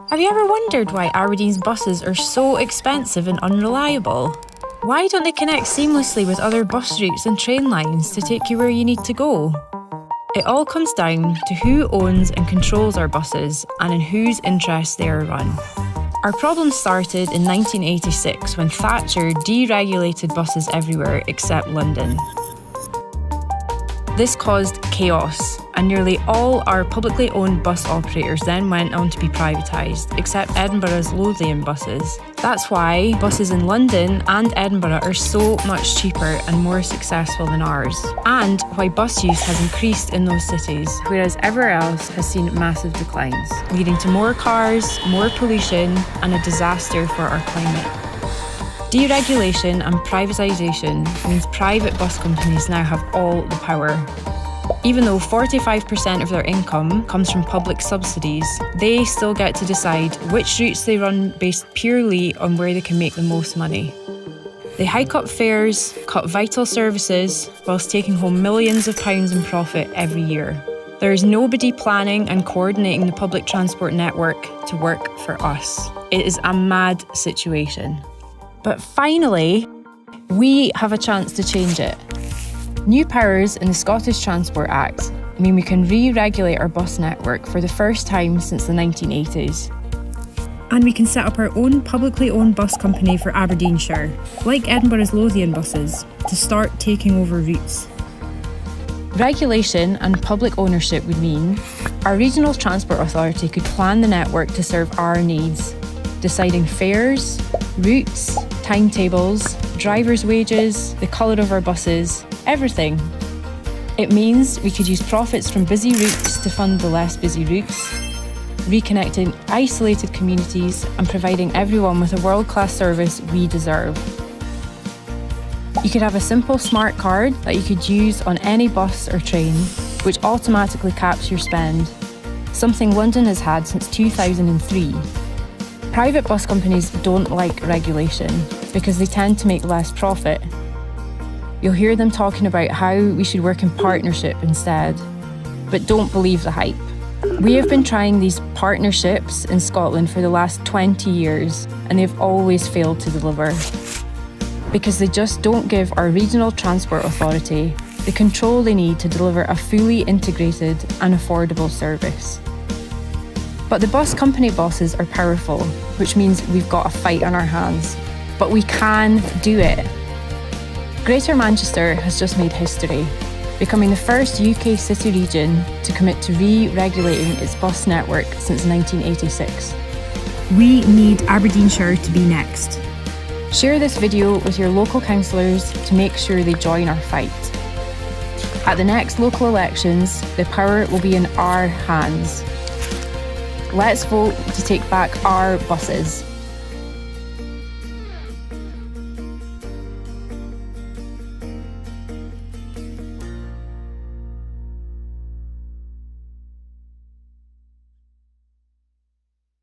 Have you ever wondered why Aberdeen's buses are so expensive and unreliable? Why don't they connect seamlessly with other bus routes and train lines to take you where you need to go? It all comes down to who owns and controls our buses and in whose interests they are run. Our problem started in 1986 when Thatcher deregulated buses everywhere except London. This caused chaos, and nearly all our publicly owned bus operators then went on to be privatised, except Edinburgh's Lothian buses. That's why buses in London and Edinburgh are so much cheaper and more successful than ours, and why bus use has increased in those cities, whereas everywhere else has seen massive declines, leading to more cars, more pollution, and a disaster for our climate. Deregulation and privatisation means private bus companies now have all the power. Even though 45% of their income comes from public subsidies, they still get to decide which routes they run based purely on where they can make the most money. They hike up fares, cut vital services, whilst taking home millions of pounds in profit every year. There is nobody planning and coordinating the public transport network to work for us. It is a mad situation. But finally, we have a chance to change it. New powers in the Scottish Transport Act mean we can re-regulate our bus network for the first time since the 1980s. And we can set up our own publicly owned bus company for Aberdeenshire, like Edinburgh's Lothian buses, to start taking over routes. Regulation and public ownership would mean our regional transport authority could plan the network to serve our needs, deciding fares, routes, timetables, drivers' wages, the colour of our buses, everything. It means we could use profits from busy routes to fund the less busy routes, reconnecting isolated communities and providing everyone with a world-class service we deserve. You could have a simple smart card that you could use on any bus or train, which automatically caps your spend, something London has had since 2003. Private bus companies don't like regulation because they tend to make less profit. You'll hear them talking about how we should work in partnership instead, but don't believe the hype. We have been trying these partnerships in Scotland for the last 20 years and they've always failed to deliver because they just don't give our regional transport authority the control they need to deliver a fully integrated and affordable service. But the bus company bosses are powerful, which means we've got a fight on our hands. But we can do it. Greater Manchester has just made history, becoming the first UK city region to commit to re-regulating its bus network since 1986. We need Aberdeenshire to be next. Share this video with your local councillors to make sure they join our fight. At the next local elections, the power will be in our hands. Let's vote to take back our buses.